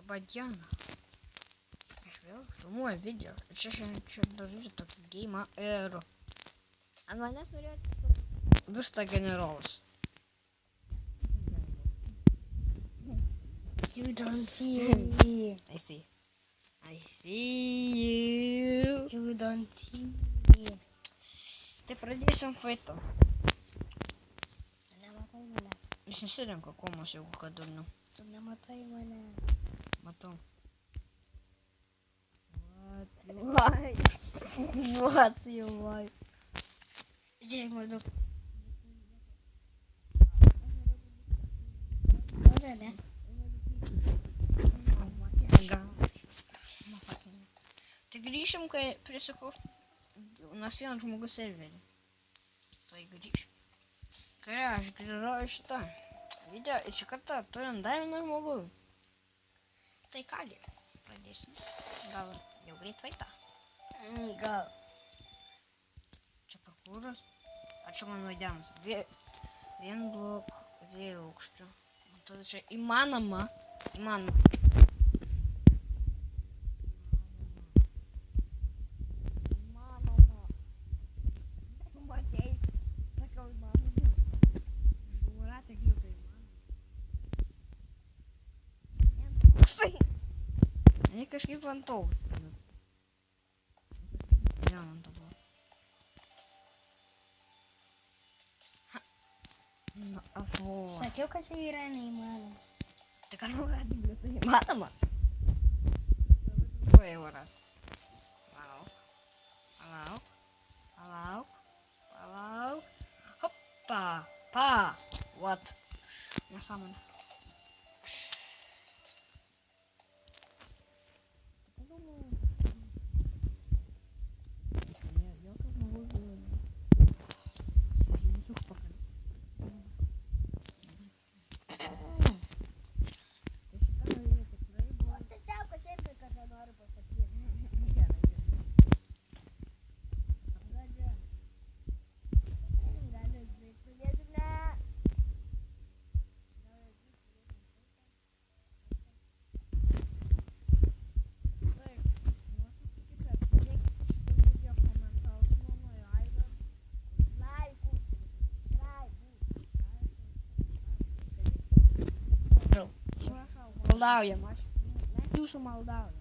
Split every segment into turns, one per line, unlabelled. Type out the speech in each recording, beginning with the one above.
Labą dieną. Aš vėl filmuoju video. Čia dažnai tokį geimą ir ant manęs norėjo vištą generolas.
You don't see me.
I see you.
You don't see me.
Tai pradėsim faitą.
Tu nematai mane.
Jis nesirenka komos, jeigu kad durniu.
Tu nematai mane.
Matau.
Why? What you want? Žiūrėk, maždaug. Nori, ne?
Tai grįšim, kai prisikau nors vienas žmogus serverį. Tai grįšim. Kai aš grįžau iš šitą video ir šį kartą turim dar vieną žmogų. Tai kągi, pradėsim. Gal jau greit faitą?
Gal.
Čia parkūras? Ar čia man vaidianas? Vien blok, 2 aukščių. Tada čia įmanoma. Įmanoma. Matei, sakiau įmanoma. Duratė gliukai įmanoma. Jei kažkaip vantau. Vėl ant tavo. Na, aš
Sakiau, kad tai yra neįmanoma.
Tai ką duratė gliukai įmanoma? Ko jau yra? Palauk. Hoppa. What? Nesąmonė. Maldaujam, mes jūsų maldaujam.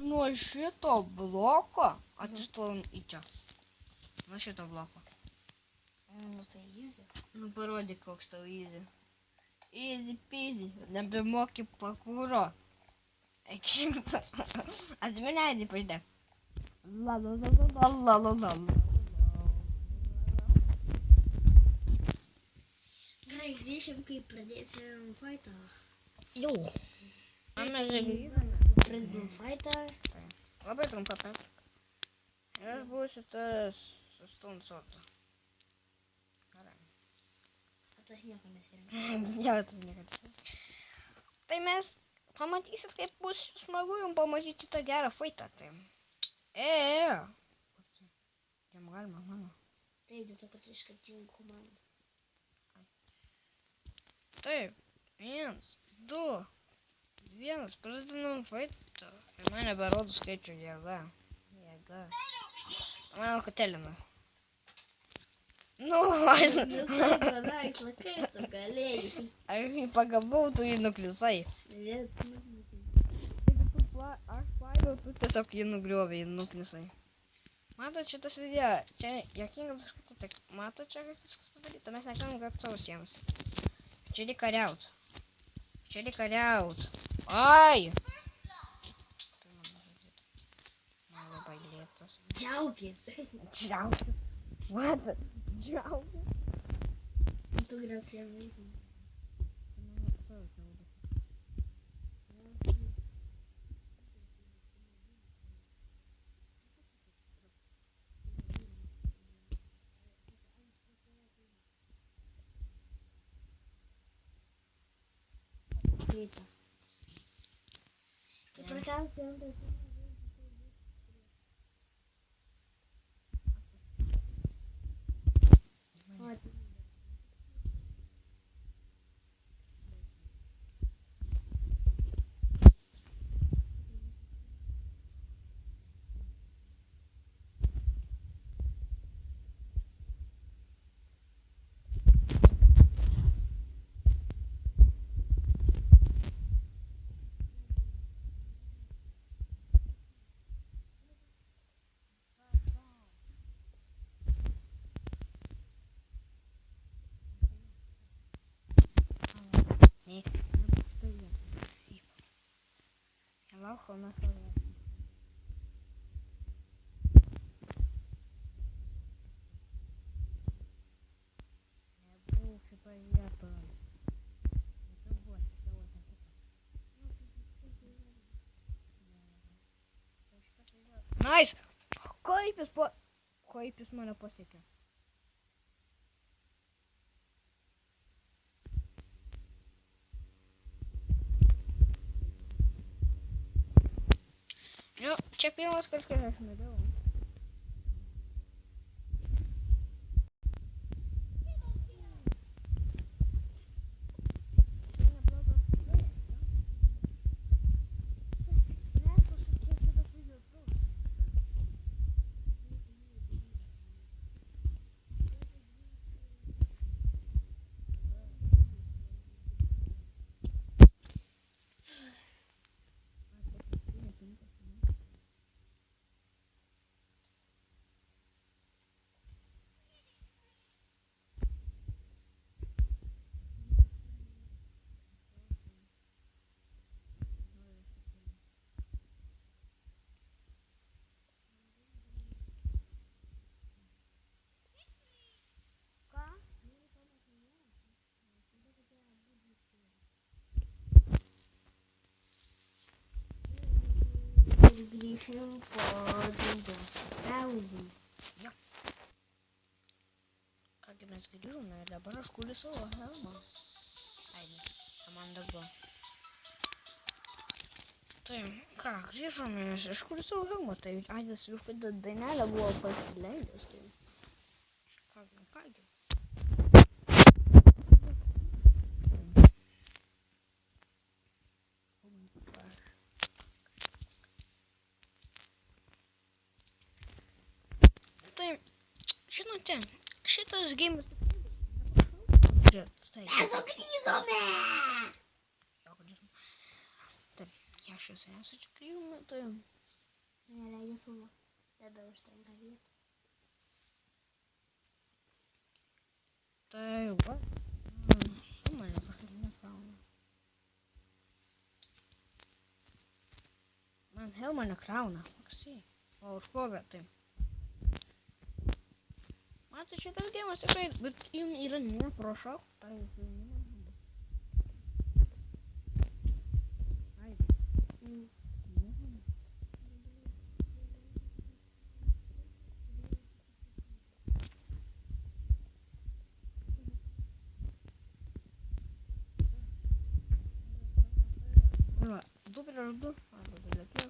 Nuo šito bloko atsistojom į čia. Nuo šito bloko.
Nu tai easy.
Nu parodyk, koks tau easy. Easy peasy. Nebemoki parkūro. Ekšimta. Atsimeleidai, pažiūrėk.
Gerai, grįšim, kai pradėsim fightą.
Jau. Mes grįžome.
Pradėsim fightą.
Labai trumpa pertrauka. Ir aš būsiu tas sustuncoto. Gerai.
Tas nieko nesirinko.
Jo, tai niekada. Tai mes pamatysit, kaip bus smagu jums pamatyti tą gerą fightą. Tai. Jam galima, mano.
Taip, dėl to, kad iš skirtingų komandų.
Taip. 1, 2, 1. Pradedam fightą. Ir man neberodo skaičių. Jėga. Manau, kad Elina. Nu, aš
Paveikslą, kaip tu galėjai?
Aš jį pagavau, tu jį nuklisai. Aš paėmiau, tu tiesiog jį nugriovė, jį nuklisai. Matot šitas video, čia jokingas, tik matot čia kaip viskas padaryta, mes nekalbam kaip savo sienas. Čia reikia kariaut. Ai! Man labai lėtas.
Džiaugis.
What? Džiaugis?
Tu griauk jam vaiką. Kita. Tai prakiausiai antras.
Не, что я? Я лаху нахожу. Я был приятно. Nice! Kaip jūs mane pasiekė? Nu, čia pirmas kartas, kai aš norėjau.
Grįšim po dantos pauzės.
Jo. Kągi mes grįžome ir dabar aš kuriu savo helmą. Ai, man dabar. Tai, ką, grįžome, aš kuriu savo helmą, tai Aidas jau kada dainelę buvo pasileidęs, tai... Kągi. Tai, žinote, šitas gėjimas tikrai tai.
Mes sugrįžome!
Taip, aš esu nesučikrėjome, tai...
Neleidžia filmo. Tada užtenka vietų.
Tai, va. Mane kažkaip nekrauna. Man helma nekrauna. Maksai. O užplovė, tai. Matai, šitas gėjimas tikrai, bet jums yra neprašau. Tai jūs nemanau. Ai, du prieš du. Arba dalekė.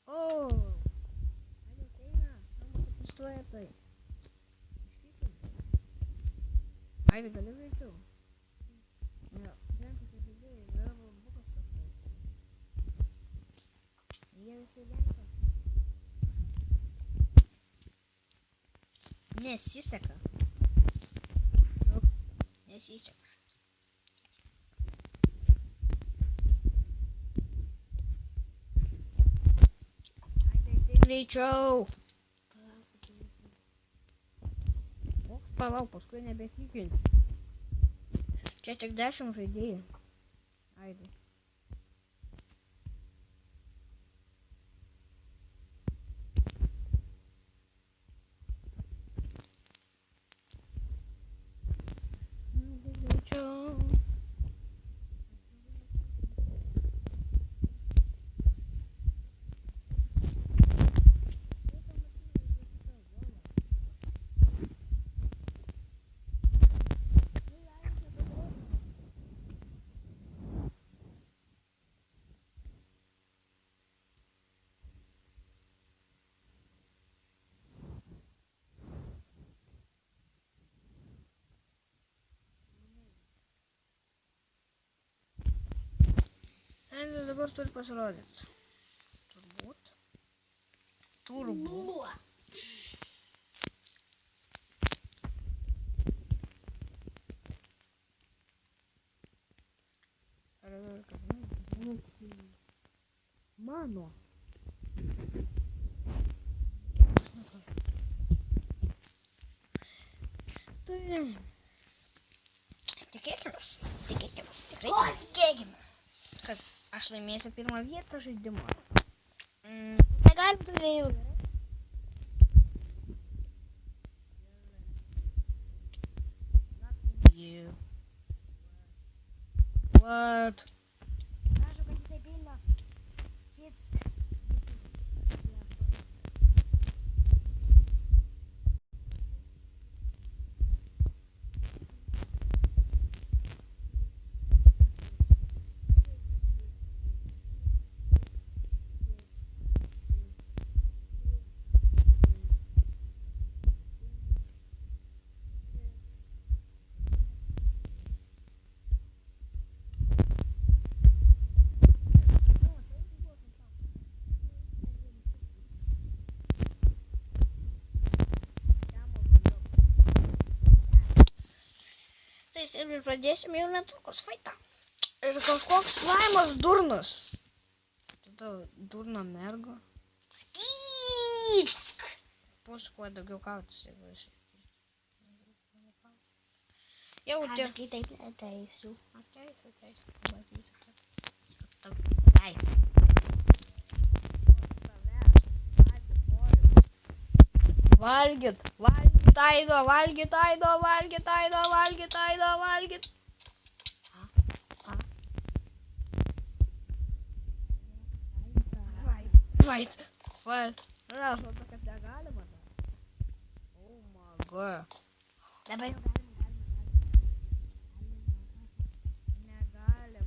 O! Ai, ateina. Mama sustoja tai. Ai, gali greičiau. Ne, ženklas įsidėjai, yra bukas kažkas. Jie visi ženklas. Nesiseka. Nesiseka. Ai, greičiau. Palauk, paskui nebekykint. Čia tik 10 žaidėjų. Aidai. dabar turi pasirodyti. Turbūt.
Buo.
Mano. Tikėkimės, tikrai tikėkimės, kad aš laimėsiu pirmą vietą žaidimą.
Negalim dviejų.
You. What?
Rašo, kad jisai pilnas.
Ir pradėsim jau netrukus faitą. Ir kažkoks slaimas durnas. Tada durna mergo.
Tyck!
Bus kuo daugiau kautis, jeigu esi. Jau
Aš
tie...
kitaip neteisiu.
Ateisiu. Pamatysi, kad... Ai. Valgyt, Aido, valgyt. Vait. Rašo, kad negalima. Oh my god.
Dabar jau galima.
Negalima.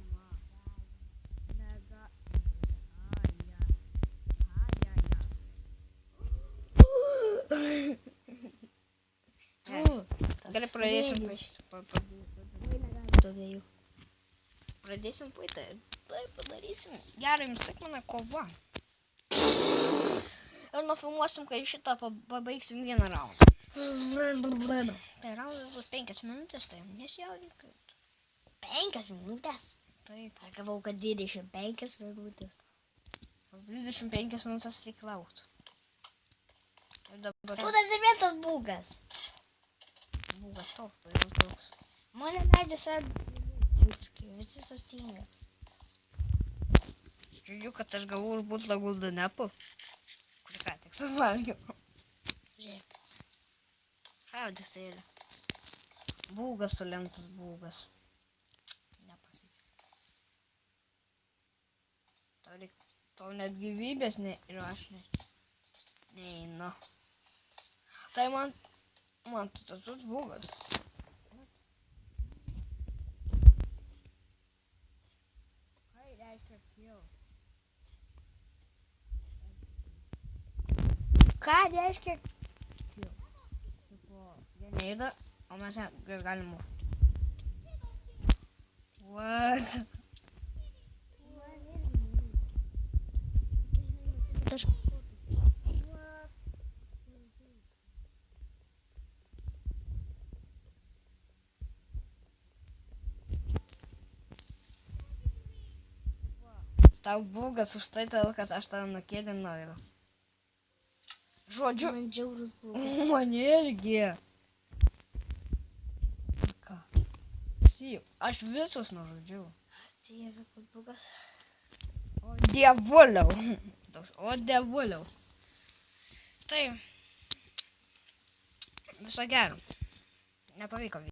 Gerai, pradėsim
Todėl.
Pradėsim puitą. Tai padarysim. Gerai, jums tik mano kova. Ir nufilmuosim, kai šitą pabaigsim vieną raundą. Tai raundas bus 5 minutės, tai nesijaudinkit.
5 minutės?
Taip.
Aš gavau, kad 25 minutės.
25 minutės reik laukti. Ir dabar...
Tu tas būgas.
Būgas toks.
Mane leidžia sardi. Visi sustinga.
Žiūrėjau, kad aš gavau už butlą guldanepu. Kurį ką tik suvalgiau.
Žiūrėk.
Šaudės eilė. Būgas sulemtas būgas. Nepasisekė. Tau net gyvybės ir aš neinu. Tai man tas būgas. Ką reiškia kill?
Ką reiškia?
Jie neįda, o mes galim. What? Tau būgas už tai, kad aš tave nukėlinau ir... Žodžiu...
Man džiaurus būgas.
Man irgi. Ką? Aš visus nužudžiau.
Dieve, kad būgas.
O dievuliau. O dievuliau. Tai... Viso gero. Nepavyko.